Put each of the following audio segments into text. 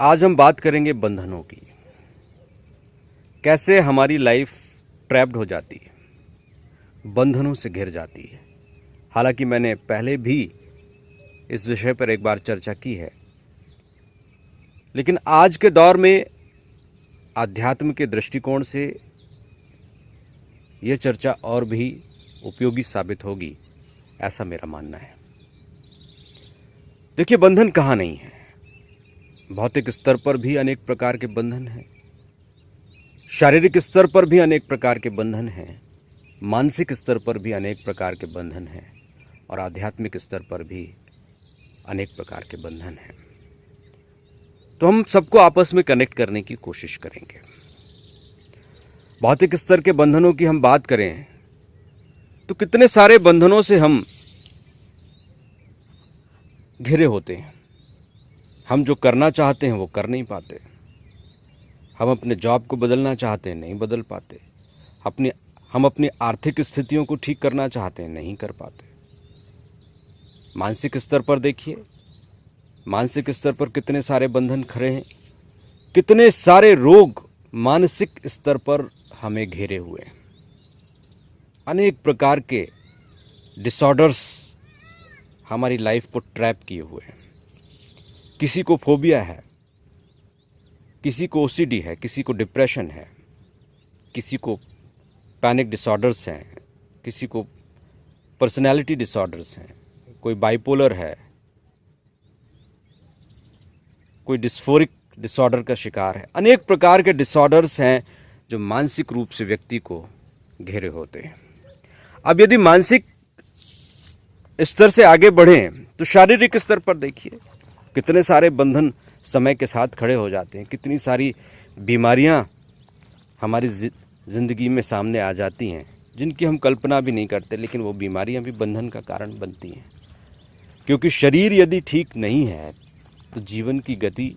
आज हम बात करेंगे बंधनों की। कैसे हमारी लाइफ ट्रैप्ड हो जाती है, बंधनों से घिर जाती है। हालांकि मैंने पहले भी इस विषय पर एक बार चर्चा की है, लेकिन आज के दौर में आध्यात्म के दृष्टिकोण से यह चर्चा और भी उपयोगी साबित होगी, ऐसा मेरा मानना है। देखिए, बंधन कहाँ नहीं है। भौतिक स्तर पर भी अनेक प्रकार के बंधन हैं, शारीरिक स्तर पर भी अनेक प्रकार के बंधन हैं, मानसिक स्तर पर भी अनेक प्रकार के बंधन हैं और आध्यात्मिक स्तर पर भी अनेक प्रकार के बंधन हैं। तो हम सबको आपस में कनेक्ट करने की कोशिश करेंगे। भौतिक स्तर के बंधनों की हम बात करें तो कितने सारे बंधनों से हम घिरे होते हैं। हम जो करना चाहते हैं वो कर नहीं पाते। हम अपने जॉब को बदलना चाहते हैं, नहीं बदल पाते। हम अपनी आर्थिक स्थितियों को ठीक करना चाहते हैं, नहीं कर पाते। मानसिक स्तर पर देखिए, मानसिक स्तर पर कितने सारे बंधन खड़े हैं। कितने सारे रोग मानसिक स्तर पर हमें घेरे हुए हैं। अनेक प्रकार के डिसऑर्डर्स हमारी लाइफ को ट्रैप किए हुए हैं। किसी को फोबिया है, किसी को ओसीडी है, किसी को डिप्रेशन है, किसी को पैनिक डिसऑर्डर्स हैं, किसी को पर्सनैलिटी डिसऑर्डर्स हैं, कोई बाइपोलर है, कोई डिस्फोरिक डिसऑर्डर का शिकार है। अनेक प्रकार के डिसऑर्डर्स हैं जो मानसिक रूप से व्यक्ति को घेरे होते हैं। अब यदि मानसिक स्तर से आगे बढ़ें तो शारीरिक स्तर पर देखिए, कितने सारे बंधन समय के साथ खड़े हो जाते हैं। कितनी सारी बीमारियां हमारी ज़िंदगी में सामने आ जाती हैं जिनकी हम कल्पना भी नहीं करते, लेकिन वो बीमारियां भी बंधन का कारण बनती हैं। क्योंकि शरीर यदि ठीक नहीं है तो जीवन की गति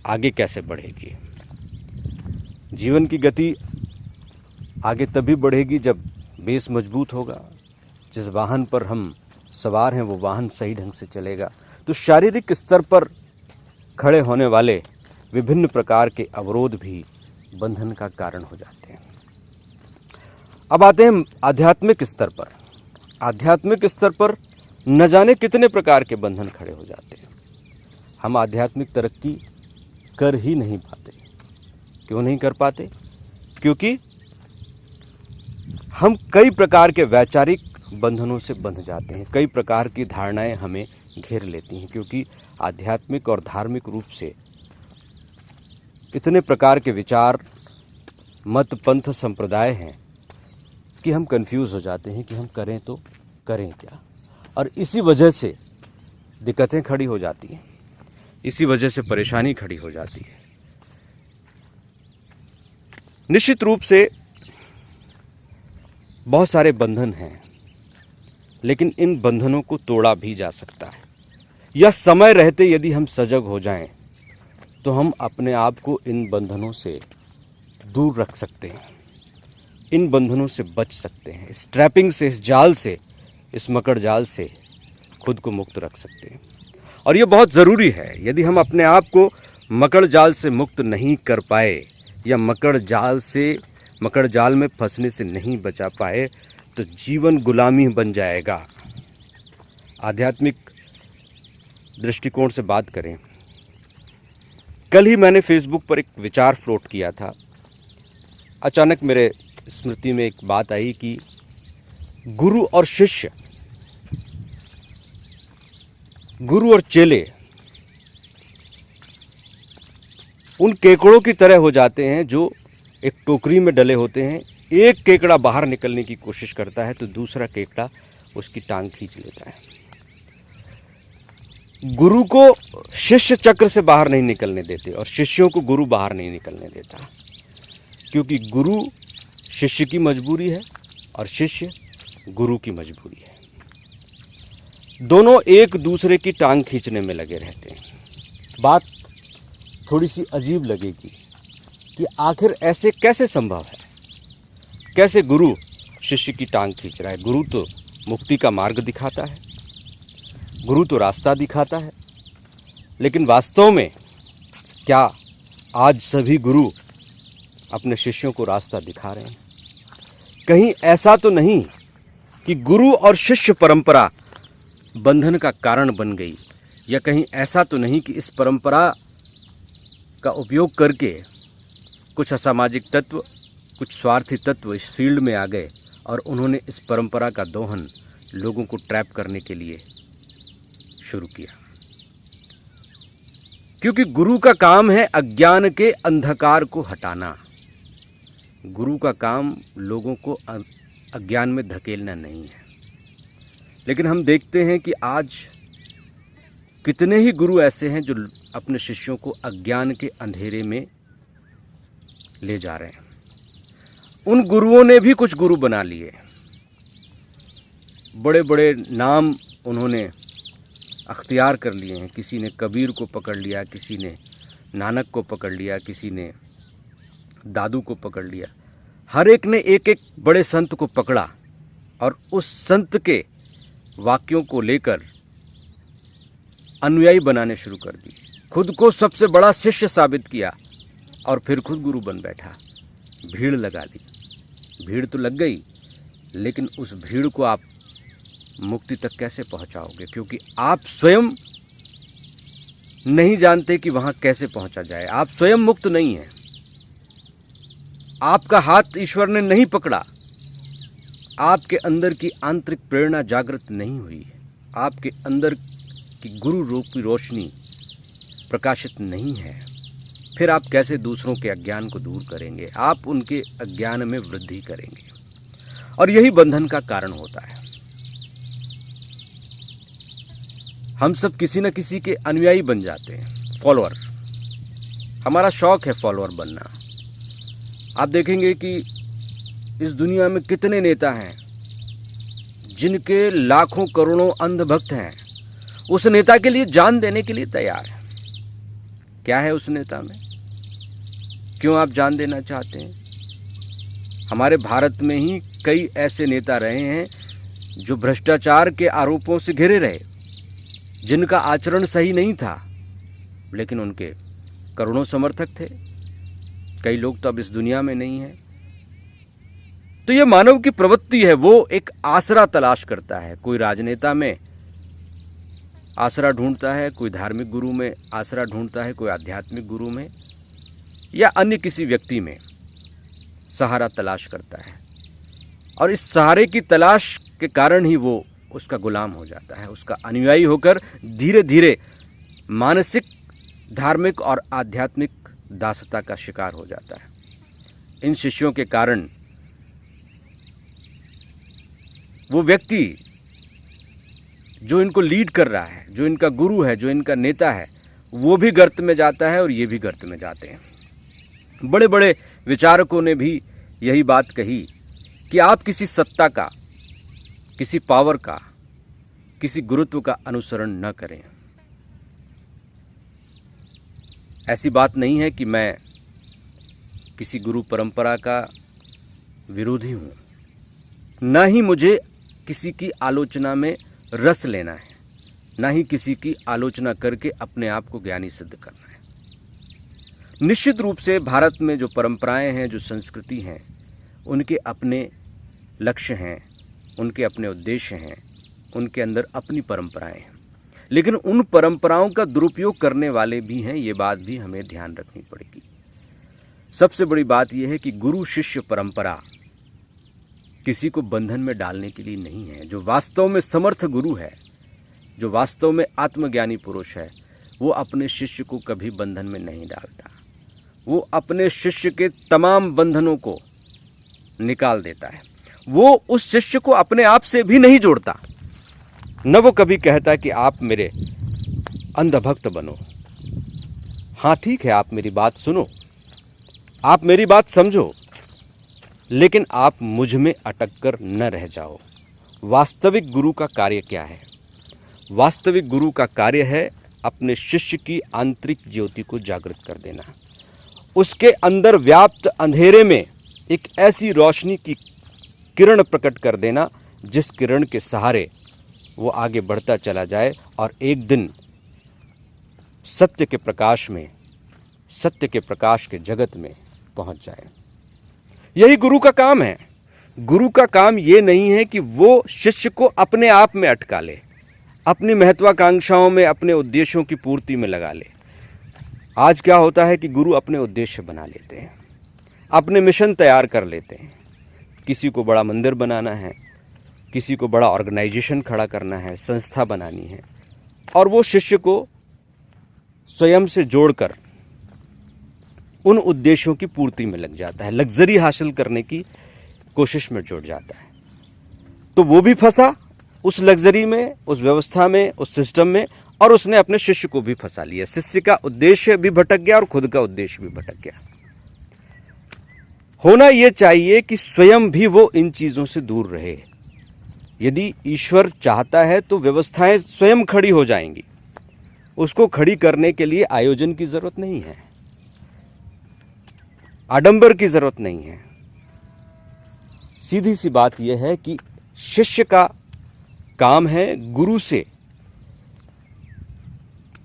आगे कैसे बढ़ेगी। जीवन की गति आगे तभी बढ़ेगी जब बेस मजबूत होगा। जिस वाहन पर हम सवार हैं वो वाहन सही ढंग से चलेगा। तो शारीरिक स्तर पर खड़े होने वाले विभिन्न प्रकार के अवरोध भी बंधन का कारण हो जाते हैं। अब आते हैं आध्यात्मिक स्तर पर। आध्यात्मिक स्तर पर न जाने कितने प्रकार के बंधन खड़े हो जाते हैं। हम आध्यात्मिक तरक्की कर ही नहीं पाते। क्यों नहीं कर पाते? क्योंकि हम कई प्रकार के वैचारिक बंधनों से बंध जाते हैं। कई प्रकार की धारणाएं हमें घेर लेती हैं, क्योंकि आध्यात्मिक और धार्मिक रूप से इतने प्रकार के विचार, मत, पंथ, संप्रदाय हैं कि हम कंफ्यूज हो जाते हैं कि हम करें तो करें क्या। और इसी वजह से दिक्कतें खड़ी हो जाती हैं, इसी वजह से परेशानी खड़ी हो जाती है। निश्चित रूप से बहुत सारे बंधन हैं, लेकिन इन बंधनों को तोड़ा भी जा सकता है। या समय रहते यदि हम सजग हो जाएं तो हम अपने आप को इन बंधनों से दूर रख सकते हैं, इन बंधनों से बच सकते हैं। इस ट्रैपिंग से, इस जाल से, इस मकड़ जाल से खुद को मुक्त रख सकते हैं। और ये बहुत ज़रूरी है। यदि हम अपने आप को मकड़ जाल से मुक्त नहीं कर पाए या मकड़ जाल में फंसने से नहीं बचा पाए तो जीवन गुलामी बन जाएगा। आध्यात्मिक दृष्टिकोण से बात करें, कल ही मैंने फेसबुक पर एक विचार फ्लोट किया था। अचानक मेरे स्मृति में एक बात आई कि गुरु और शिष्य, गुरु और चेले उन केकड़ों की तरह हो जाते हैं जो एक टोकरी में डले होते हैं। एक केकड़ा बाहर निकलने की कोशिश करता है तो दूसरा केकड़ा उसकी टांग खींच लेता है। गुरु को शिष्य चक्र से बाहर नहीं निकलने देते और शिष्यों को गुरु बाहर नहीं निकलने देता, क्योंकि गुरु शिष्य की मजबूरी है और शिष्य गुरु की मजबूरी है। दोनों एक दूसरे की टांग खींचने में लगे रहते हैं। बात थोड़ी सी अजीब लगेगी कि आखिर ऐसे कैसे संभव है। कैसे गुरु शिष्य की टांग खींच रहा है? गुरु तो मुक्ति का मार्ग दिखाता है, गुरु तो रास्ता दिखाता है, लेकिन वास्तव में क्या आज सभी गुरु अपने शिष्यों को रास्ता दिखा रहे हैं? कहीं ऐसा तो नहीं कि गुरु और शिष्य परंपरा बंधन का कारण बन गई, या कहीं ऐसा तो नहीं कि इस परंपरा का उपयोग करके कुछ असामाजिक तत्व, कुछ स्वार्थी तत्व इस फील्ड में आ गए और उन्होंने इस परंपरा का दोहन लोगों को ट्रैप करने के लिए शुरू किया। क्योंकि गुरु का काम है अज्ञान के अंधकार को हटाना। गुरु का काम लोगों को अज्ञान में धकेलना नहीं है। लेकिन हम देखते हैं कि आज कितने ही गुरु ऐसे हैं जो अपने शिष्यों को अज्ञान के अंधेरे में ले जा रहे हैं। उन गुरुओं ने भी कुछ गुरु बना लिए, बड़े बड़े नाम उन्होंने अख्तियार कर लिए हैं। किसी ने कबीर को पकड़ लिया, किसी ने नानक को पकड़ लिया, किसी ने दादू को पकड़ लिया। हर एक ने एक एक बड़े संत को पकड़ा और उस संत के वाक्यों को लेकर अनुयायी बनाने शुरू कर दिए। खुद को सबसे बड़ा शिष्य साबित किया और फिर खुद गुरु बन बैठा। भीड़ लगा ली। भीड़ तो लग गई, लेकिन उस भीड़ को आप मुक्ति तक कैसे पहुंचाओगे? क्योंकि आप स्वयं नहीं जानते कि वहां कैसे पहुंचा जाए। आप स्वयं मुक्त नहीं हैं। आपका हाथ ईश्वर ने नहीं पकड़ा। आपके अंदर की आंतरिक प्रेरणा जागृत नहीं हुई। आपके अंदर की गुरु रूपी रोशनी प्रकाशित नहीं है। फिर आप कैसे दूसरों के अज्ञान को दूर करेंगे? आप उनके अज्ञान में वृद्धि करेंगे, और यही बंधन का कारण होता है। हम सब किसी न किसी के अनुयायी बन जाते हैं, फॉलोअर। हमारा शौक है फॉलोअर बनना। आप देखेंगे कि इस दुनिया में कितने नेता हैं जिनके लाखों करोड़ों अंधभक्त हैं, उस नेता के लिए जान देने के लिए तैयार है। क्या है उस नेता में? क्यों आप जान देना चाहते हैं? हमारे भारत में ही कई ऐसे नेता रहे हैं जो भ्रष्टाचार के आरोपों से घिरे रहे, जिनका आचरण सही नहीं था, लेकिन उनके करोड़ों समर्थक थे। कई लोग तो अब इस दुनिया में नहीं हैं। तो ये मानव की प्रवृत्ति है, वो एक आसरा तलाश करता है। कोई राजनेता में आसरा ढूंढता है, कोई धार्मिक गुरु में आसरा ढूंढता है, कोई आध्यात्मिक गुरु में या अन्य किसी व्यक्ति में सहारा तलाश करता है। और इस सहारे की तलाश के कारण ही वो उसका गुलाम हो जाता है, उसका अनुयायी होकर धीरे धीरे मानसिक, धार्मिक और आध्यात्मिक दासता का शिकार हो जाता है। इन शिष्यों के कारण वो व्यक्ति जो इनको लीड कर रहा है, जो इनका गुरु है, जो इनका नेता है, वो भी गर्त में जाता है और ये भी गर्त में जाते हैं। बड़े बड़े विचारकों ने भी यही बात कही कि आप किसी सत्ता का, किसी पावर का, किसी गुरुत्व का अनुसरण न करें। ऐसी बात नहीं है कि मैं किसी गुरु परंपरा का विरोधी हूं, न ही मुझे किसी की आलोचना में रस लेना है, न ही किसी की आलोचना करके अपने आप को ज्ञानी सिद्ध करना है। निश्चित रूप से भारत में जो परंपराएं हैं, जो संस्कृति हैं, उनके अपने लक्ष्य हैं, उनके अपने उद्देश्य हैं, उनके अंदर अपनी परंपराएं हैं। लेकिन उन परंपराओं का दुरुपयोग करने वाले भी हैं, ये बात भी हमें ध्यान रखनी पड़ेगी। सबसे बड़ी बात यह है कि गुरु शिष्य परंपरा किसी को बंधन में डालने के लिए नहीं है। जो वास्तव में समर्थ गुरु है, जो वास्तव में आत्मज्ञानी पुरुष है, वो अपने शिष्य को कभी बंधन में नहीं डालता। वो अपने शिष्य के तमाम बंधनों को निकाल देता है। वो उस शिष्य को अपने आप से भी नहीं जोड़ता। न वो कभी कहता कि आप मेरे अंधभक्त बनो। हाँ ठीक है, आप मेरी बात सुनो, आप मेरी बात समझो, लेकिन आप मुझ में अटक कर न रह जाओ। वास्तविक गुरु का कार्य क्या है? वास्तविक गुरु का कार्य है अपने शिष्य की आंतरिक ज्योति को जागृत कर देना, उसके अंदर व्याप्त अंधेरे में एक ऐसी रोशनी की किरण प्रकट कर देना जिस किरण के सहारे वो आगे बढ़ता चला जाए और एक दिन सत्य के प्रकाश में सत्य के प्रकाश के जगत में पहुंच जाए। यही गुरु का काम है। गुरु का काम ये नहीं है कि वो शिष्य को अपने आप में अटका ले, अपनी महत्वाकांक्षाओं में, अपने उद्देश्यों की पूर्ति में लगा ले। आज क्या होता है कि गुरु अपने उद्देश्य बना लेते हैं, अपने मिशन तैयार कर लेते हैं। किसी को बड़ा मंदिर बनाना है, किसी को बड़ा ऑर्गेनाइजेशन खड़ा करना है, संस्था बनानी है, और वो शिष्य को स्वयं से जोड़कर उन उद्देश्यों की पूर्ति में लग जाता है, लग्जरी हासिल करने की कोशिश में जुट जाता है। तो वो भी फंसा उस लग्जरी में, उस व्यवस्था में, उस सिस्टम में, और उसने अपने शिष्य को भी फंसा लिया। शिष्य का उद्देश्य भी भटक गया और खुद का उद्देश्य भी भटक गया। होना यह चाहिए कि स्वयं भी वो इन चीजों से दूर रहे। यदि ईश्वर चाहता है तो व्यवस्थाएं स्वयं खड़ी हो जाएंगी। उसको खड़ी करने के लिए आयोजन की जरूरत नहीं है, आडंबर की जरूरत नहीं है। सीधी सी बात यह है कि शिष्य का काम है गुरु से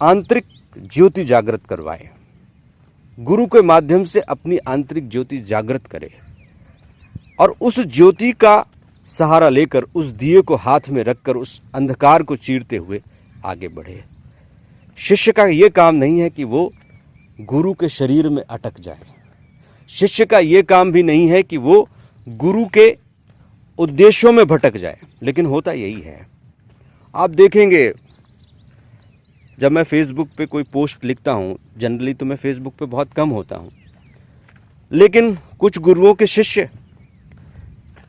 आंतरिक ज्योति जागृत करवाए, गुरु के माध्यम से अपनी आंतरिक ज्योति जागृत करे, और उस ज्योति का सहारा लेकर, उस दिए को हाथ में रखकर उस अंधकार को चीरते हुए आगे बढ़े। शिष्य का यह काम नहीं है कि वो गुरु के शरीर में अटक जाए। शिष्य का यह काम भी नहीं है कि वो गुरु के उद्देश्यों में भटक जाए। लेकिन होता यही है। आप देखेंगे, जब मैं फेसबुक पे कोई पोस्ट लिखता हूँ, जनरली तो मैं फेसबुक पे बहुत कम होता हूँ, लेकिन कुछ गुरुओं के शिष्य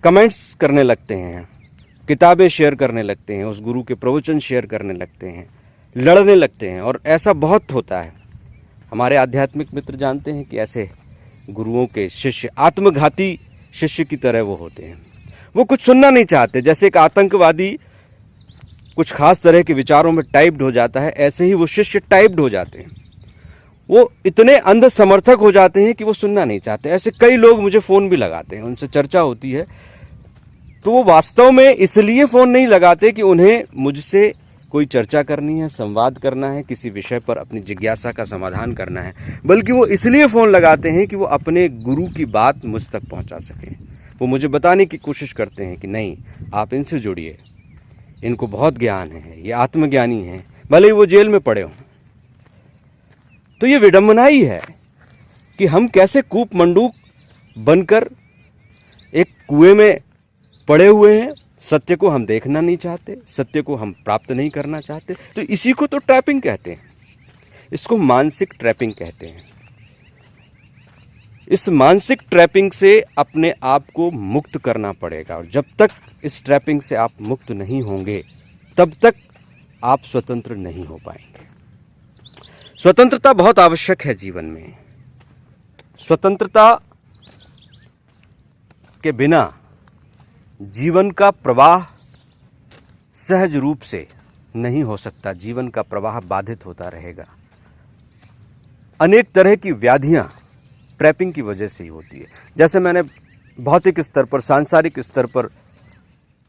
कमेंट्स करने लगते हैं, किताबें शेयर करने लगते हैं, उस गुरु के प्रवचन शेयर करने लगते हैं, लड़ने लगते हैं, और ऐसा बहुत होता है। हमारे आध्यात्मिक मित्र जानते हैं कि ऐसे गुरुओं के शिष्य आत्मघाती शिष्य की तरह वो होते हैं। वो कुछ सुनना नहीं चाहते। जैसे एक आतंकवादी कुछ खास तरह के विचारों में टाइप्ड हो जाता है, ऐसे ही वो शिष्य टाइप्ड हो जाते हैं। वो इतने अंध समर्थक हो जाते हैं कि वो सुनना नहीं चाहते। ऐसे कई लोग मुझे फ़ोन भी लगाते हैं, उनसे चर्चा होती है, तो वो वास्तव में इसलिए फ़ोन नहीं लगाते कि उन्हें मुझसे कोई चर्चा करनी है, संवाद करना है, किसी विषय पर अपनी जिज्ञासा का समाधान करना है, बल्कि वो इसलिए फ़ोन लगाते हैं कि वो अपने गुरु की बात मुझ तक पहुंचा सकें। वो मुझे बताने की कोशिश करते हैं कि नहीं, आप इनसे जुड़िए, इनको बहुत ज्ञान है, ये आत्मज्ञानी हैं, भले ही वो जेल में पड़े हों। तो ये विडंबना ही है कि हम कैसे कूप मंडूक बनकर एक कुएं में पड़े हुए हैं। सत्य को हम देखना नहीं चाहते, सत्य को हम प्राप्त नहीं करना चाहते। तो इसी को तो ट्रैपिंग कहते हैं, इसको मानसिक ट्रैपिंग कहते हैं। इस मानसिक ट्रैपिंग से अपने आप को मुक्त करना पड़ेगा, और जब तक इस ट्रैपिंग से आप मुक्त नहीं होंगे, तब तक आप स्वतंत्र नहीं हो पाएंगे। स्वतंत्रता बहुत आवश्यक है जीवन में। स्वतंत्रता के बिना जीवन का प्रवाह सहज रूप से नहीं हो सकता। जीवन का प्रवाह बाधित होता रहेगा। अनेक तरह की व्याधियां ट्रैपिंग की वजह से ही होती है। जैसे मैंने भौतिक स्तर पर, सांसारिक स्तर पर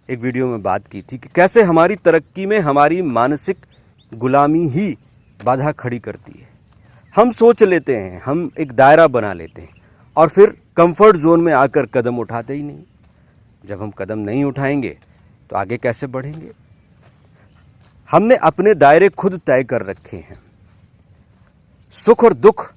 एक वीडियो में बात की थी कि कैसे हमारी तरक्की में हमारी मानसिक गुलामी ही बाधा खड़ी करती है। हम सोच लेते हैं, हम एक दायरा बना लेते हैं, और फिर कंफर्ट जोन में आकर कदम उठाते ही नहीं। जब हम कदम नहीं उठाएंगे तो आगे कैसे बढ़ेंगे? हमने अपने दायरे खुद तय कर रखे हैं। सुख और दुख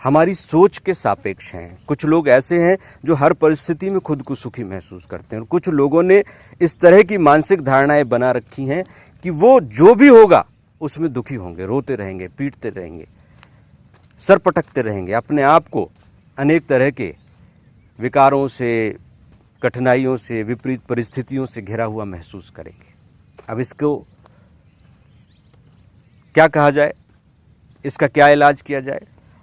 हमारी सोच के सापेक्ष हैं। कुछ लोग ऐसे हैं जो हर परिस्थिति में खुद को सुखी महसूस करते हैं, और कुछ लोगों ने इस तरह की मानसिक धारणाएं बना रखी हैं कि वो जो भी होगा उसमें दुखी होंगे, रोते रहेंगे, पीटते रहेंगे, सर पटकते रहेंगे, अपने आप को अनेक तरह के विकारों से, कठिनाइयों से, विपरीत परिस्थितियों से घिरा हुआ महसूस करेंगे। अब इसको क्या कहा जाए, इसका क्या इलाज किया जाए?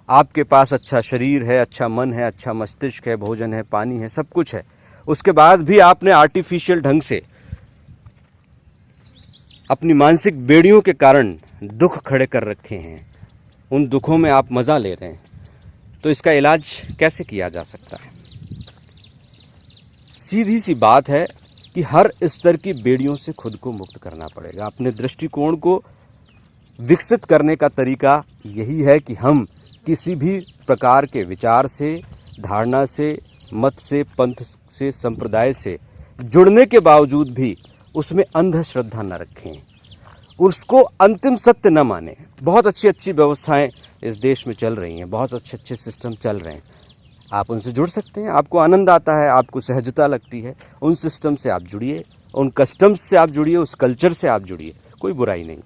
आपके पास अच्छा शरीर है, अच्छा मन है, अच्छा मस्तिष्क है, भोजन है, पानी है, सब कुछ है, उसके बाद भी आपने आर्टिफिशियल ढंग से अपनी मानसिक बेड़ियों के कारण दुख खड़े कर रखे हैं। उन दुखों में आप मज़ा ले रहे हैं। तो इसका इलाज कैसे किया जा सकता है? सीधी सी बात है कि हर स्तर की बेड़ियों से खुद को मुक्त करना पड़ेगा। अपने दृष्टिकोण को विकसित करने का तरीका यही है कि हम किसी भी प्रकार के विचार से, धारणा से, मत से, पंथ से, संप्रदाय से जुड़ने के बावजूद भी उसमें अंधश्रद्धा न रखें, उसको अंतिम सत्य न माने। बहुत अच्छी अच्छी व्यवस्थाएं इस देश में चल रही हैं, बहुत अच्छे अच्छे सिस्टम चल रहे हैं, आप उनसे जुड़ सकते हैं। आपको आनंद आता है, आपको सहजता लगती है, उन सिस्टम से आप जुड़िए, उन कस्टम्स से आप जुड़िए, उस कल्चर से आप जुड़िए, कोई बुराई नहीं।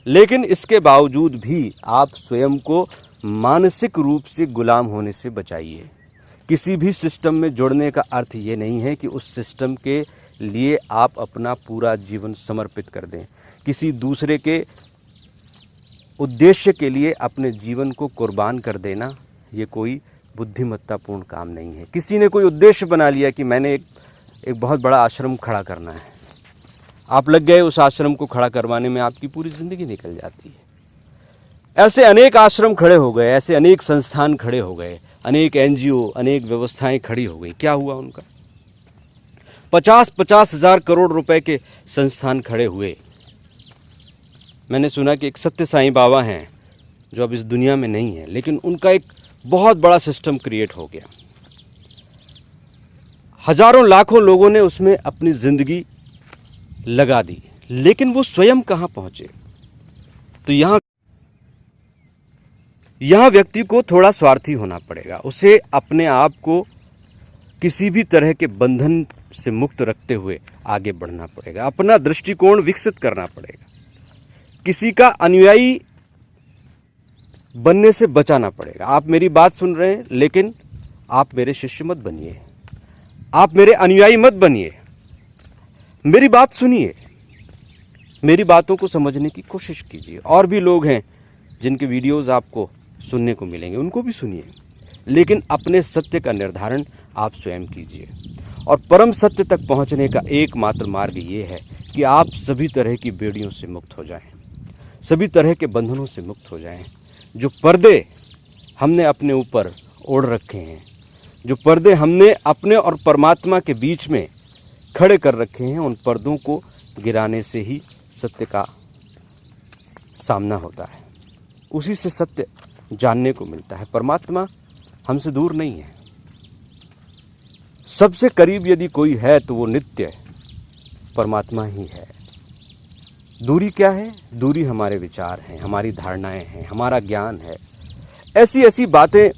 लेकिन इसके बावजूद भी आप स्वयं को मानसिक रूप से गुलाम होने से बचाइए। किसी भी सिस्टम में जुड़ने का अर्थ ये नहीं है कि उस सिस्टम के लिए आप अपना पूरा जीवन समर्पित कर दें। किसी दूसरे के उद्देश्य के लिए अपने जीवन को कुर्बान कर देना ये कोई बुद्धिमत्तापूर्ण काम नहीं है। किसी ने कोई उद्देश्य बना लिया कि मैंने एक बहुत बड़ा आश्रम खड़ा करना है, आप लग गए उस आश्रम को खड़ा करवाने में, आपकी पूरी ज़िंदगी निकल जाती है। ऐसे अनेक आश्रम खड़े हो गए, ऐसे अनेक संस्थान खड़े हो गए, अनेक NGO, अनेक व्यवस्थाएं खड़ी हो गई। क्या हुआ उनका? 50-50 हज़ार करोड़ रुपए के संस्थान खड़े हुए। मैंने सुना कि एक सत्य साईं बाबा हैं जो अब इस दुनिया में नहीं है, लेकिन उनका एक बहुत बड़ा सिस्टम क्रिएट हो गया। हजारों लाखों लोगों ने उसमें अपनी जिंदगी लगा दी, लेकिन वो स्वयं कहां पहुंचे? तो यहां व्यक्ति को थोड़ा स्वार्थी होना पड़ेगा। उसे अपने आप को किसी भी तरह के बंधन से मुक्त रखते हुए आगे बढ़ना पड़ेगा, अपना दृष्टिकोण विकसित करना पड़ेगा, किसी का अनुयायी बनने से बचाना पड़ेगा। आप मेरी बात सुन रहे हैं, लेकिन आप मेरे शिष्य मत बनिए, आप मेरे अनुयायी मत बनिए। मेरी बात सुनिए, मेरी बातों को समझने की कोशिश कीजिए। और भी लोग हैं जिनके वीडियोस आपको सुनने को मिलेंगे, उनको भी सुनिए, लेकिन अपने सत्य का निर्धारण आप स्वयं कीजिए। और परम सत्य तक पहुंचने का एकमात्र मार्ग ये है कि आप सभी तरह की बेड़ियों से मुक्त हो जाएं, सभी तरह के बंधनों से मुक्त हो जाएं। जो पर्दे हमने अपने ऊपर ओढ़ रखे हैं, जो पर्दे हमने अपने और परमात्मा के बीच में खड़े कर रखे हैं, उन पर्दों को गिराने से ही सत्य का सामना होता है, उसी से सत्य जानने को मिलता है। परमात्मा हमसे दूर नहीं है, सबसे करीब यदि कोई है तो वो नित्य परमात्मा ही है। दूरी क्या है? दूरी हमारे विचार हैं, हमारी धारणाएं हैं, हमारा ज्ञान है। ऐसी ऐसी बातें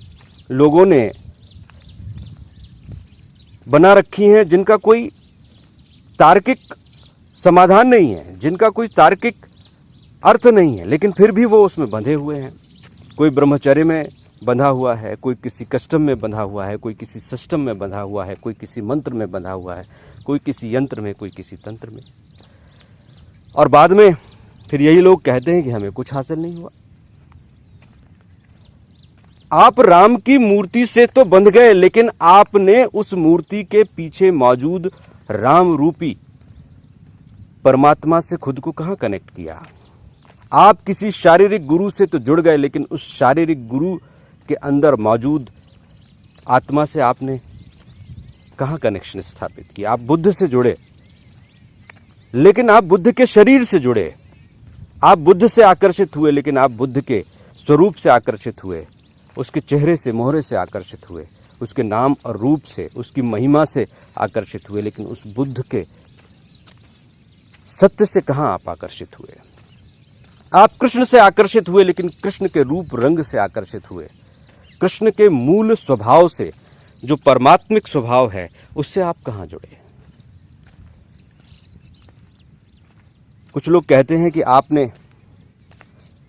लोगों ने बना रखी हैं जिनका कोई तार्किक समाधान नहीं है, जिनका कोई तार्किक अर्थ नहीं है, लेकिन फिर भी वो उसमें बंधे हुए हैं। कोई ब्रह्मचर्य में बंधा हुआ है, कोई किसी कस्टम में बंधा हुआ है, कोई किसी सिस्टम में बंधा हुआ है, कोई किसी मंत्र में बंधा हुआ है, कोई किसी यंत्र में, कोई किसी तंत्र में। और बाद में फिर यही लोग कहते हैं कि हमें कुछ हासिल नहीं हुआ। आप राम की मूर्ति से तो बंध गए, लेकिन आपने उस मूर्ति के पीछे मौजूद राम रूपी परमात्मा से खुद को कहां कनेक्ट किया? आप किसी शारीरिक गुरु से तो जुड़ गए, लेकिन उस शारीरिक गुरु के अंदर मौजूद आत्मा से आपने कहां कनेक्शन स्थापित किया? आप बुद्ध से जुड़े, लेकिन आप बुद्ध के शरीर से जुड़े। आप बुद्ध से आकर्षित हुए, लेकिन आप बुद्ध के स्वरूप से आकर्षित हुए, उसके चेहरे से, मोहरे से आकर्षित हुए, उसके नाम और रूप से, उसकी महिमा से आकर्षित हुए, लेकिन उस बुद्ध के सत्य से कहां आप आकर्षित हुए? आप कृष्ण से आकर्षित हुए, लेकिन कृष्ण के रूप रंग से आकर्षित हुए, कृष्ण के मूल स्वभाव से, जो परमात्मिक स्वभाव है, उससे आप कहां जुड़े? कुछ लोग कहते हैं कि आपने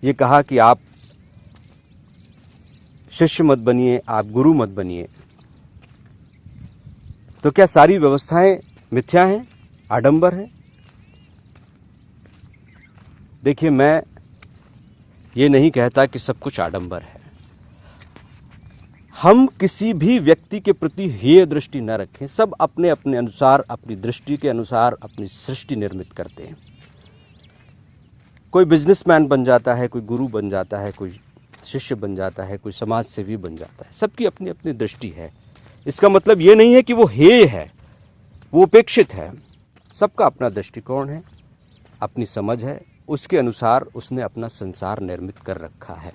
ये कहा कि आप शिष्य मत बनिए, आप गुरु मत बनिए, तो क्या सारी व्यवस्थाएं मिथ्या हैं, आडंबर हैं? देखिए, मैं ये नहीं कहता कि सब कुछ आडंबर है। हम किसी भी व्यक्ति के प्रति हेय दृष्टि न रखें। सब अपने अपने अनुसार, अपनी दृष्टि के अनुसार अपनी सृष्टि निर्मित करते हैं। कोई बिजनेसमैन बन जाता है, कोई गुरु बन जाता है, कोई शिष्य बन जाता है, कोई समाज सेवी बन जाता है। सबकी अपनी अपनी दृष्टि है। इसका मतलब ये नहीं है कि वो हेय है, वो उपेक्षित है। सबका अपना दृष्टिकोण है, अपनी समझ है, उसके अनुसार उसने अपना संसार निर्मित कर रखा है।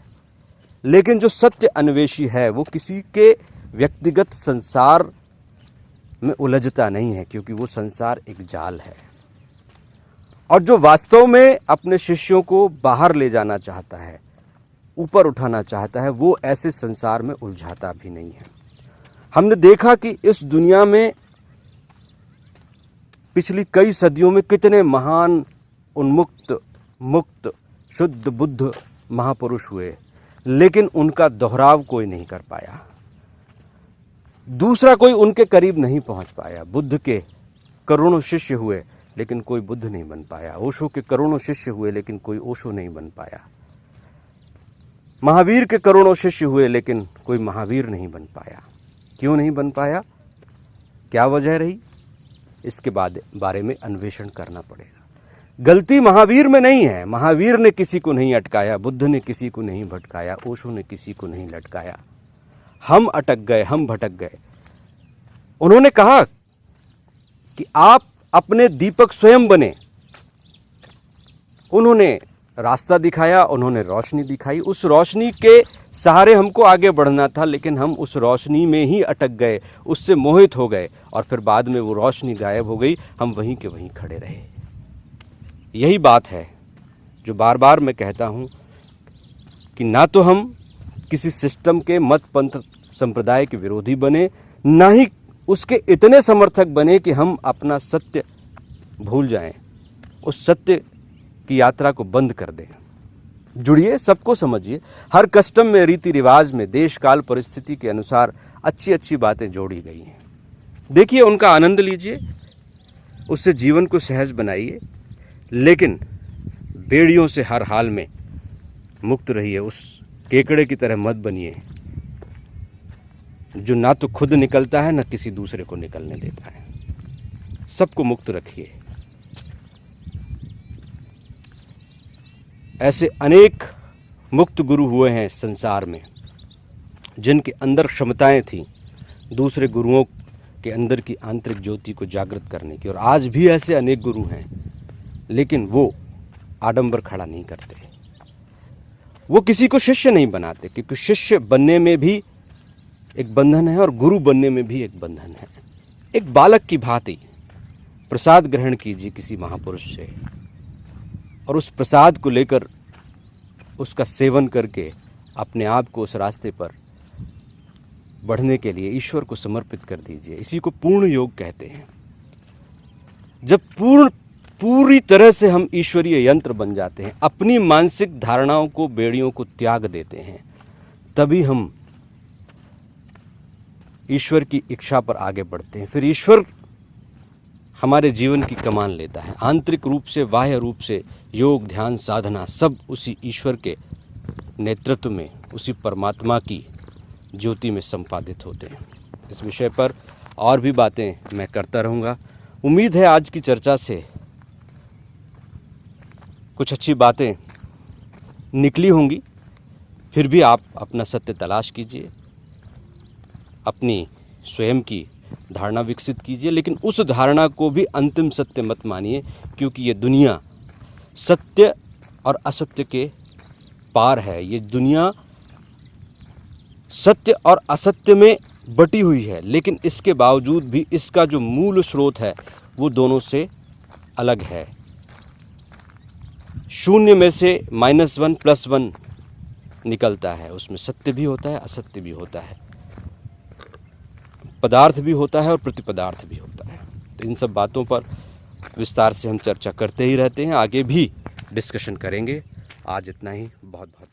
लेकिन जो सत्य अन्वेषी है वो किसी के व्यक्तिगत संसार में उलझता नहीं है, क्योंकि वो संसार एक जाल है। और जो वास्तव में अपने शिष्यों को बाहर ले जाना चाहता है, ऊपर उठाना चाहता है, वो ऐसे संसार में उलझाता भी नहीं है। हमने देखा कि इस दुनिया में पिछली कई सदियों में कितने महान उन्मुक्त, मुक्त, शुद्ध बुद्ध महापुरुष हुए, लेकिन उनका दोहराव कोई नहीं कर पाया। दूसरा कोई उनके करीब नहीं पहुंच पाया। बुद्ध के करोड़ों शिष्य हुए, लेकिन कोई बुद्ध नहीं बन पाया। ओशो के करोड़ों शिष्य हुए, लेकिन कोई ओशो नहीं बन पाया। महावीर के करोड़ों शिष्य हुए, लेकिन कोई महावीर नहीं बन पाया। क्यों नहीं बन पाया? क्या वजह रही? इसके बारे में अन्वेषण करना पड़ेगा। गलती महावीर में नहीं है। महावीर ने किसी को नहीं अटकाया, बुद्ध ने किसी को नहीं भटकाया, ओशो ने किसी को नहीं लटकाया। हम अटक गए, हम भटक गए। उन्होंने कहा कि आप अपने दीपक स्वयं बने। उन्होंने रास्ता दिखाया, उन्होंने रोशनी दिखाई। उस रोशनी के सहारे हमको आगे बढ़ना था, लेकिन हम उस रोशनी में ही अटक गए, उससे मोहित हो गए, और फिर बाद में वो रोशनी गायब हो गई, हम वहीं के वहीं खड़े रहे। यही बात है जो बार बार मैं कहता हूँ कि ना तो हम किसी सिस्टम के मत पंथ संप्रदाय के विरोधी बने, ना ही उसके इतने समर्थक बने कि हम अपना सत्य भूल जाएं, उस सत्य की यात्रा को बंद कर दें। जुड़िए, सबको समझिए। हर कस्टम में, रीति रिवाज में, देश काल परिस्थिति के अनुसार अच्छी अच्छी बातें जोड़ी गई हैं। देखिए, उनका आनंद लीजिए, उससे जीवन को सहज बनाइए, लेकिन बेड़ियों से हर हाल में मुक्त रहिए। उस केकड़े की तरह मत बनिए जो ना तो खुद निकलता है, ना किसी दूसरे को निकलने देता है। सबको मुक्त रखिए। ऐसे अनेक मुक्त गुरु हुए हैं संसार में, जिनके अंदर क्षमताएं थीं दूसरे गुरुओं के अंदर की आंतरिक ज्योति को जागृत करने की। और आज भी ऐसे अनेक गुरु हैं, लेकिन वो आडंबर खड़ा नहीं करते, वो किसी को शिष्य नहीं बनाते, क्योंकि शिष्य बनने में भी एक बंधन है और गुरु बनने में भी एक बंधन है। एक बालक की भांति प्रसाद ग्रहण कीजिए किसी महापुरुष से, और उस प्रसाद को लेकर उसका सेवन करके अपने आप को उस रास्ते पर बढ़ने के लिए ईश्वर को समर्पित कर दीजिए। इसी को पूर्ण योग कहते हैं। जब पूरी तरह से हम ईश्वरीय यंत्र बन जाते हैं, अपनी मानसिक धारणाओं को, बेड़ियों को त्याग देते हैं, तभी हम ईश्वर की इच्छा पर आगे बढ़ते हैं। फिर ईश्वर हमारे जीवन की कमान लेता है। आंतरिक रूप से, बाह्य रूप से, योग, ध्यान, साधना सब उसी ईश्वर के नेतृत्व में, उसी परमात्मा की ज्योति में संपादित होते हैं। इस विषय पर और भी बातें मैं करता रहूँगा। उम्मीद है आज की चर्चा से कुछ अच्छी बातें निकली होंगी। फिर भी आप अपना सत्य तलाश कीजिए, अपनी स्वयं की धारणा विकसित कीजिए, लेकिन उस धारणा को भी अंतिम सत्य मत मानिए, क्योंकि ये दुनिया सत्य और असत्य के पार है। ये दुनिया सत्य और असत्य में बटी हुई है, लेकिन इसके बावजूद भी इसका जो मूल स्रोत है वो दोनों से अलग है। शून्य में से -1 +1 निकलता है, उसमें सत्य भी होता है, असत्य भी होता है, पदार्थ भी होता है और प्रतिपदार्थ भी होता है। तो इन सब बातों पर विस्तार से हम चर्चा करते ही रहते हैं, आगे भी डिस्कशन करेंगे। आज इतना ही। बहुत बहुत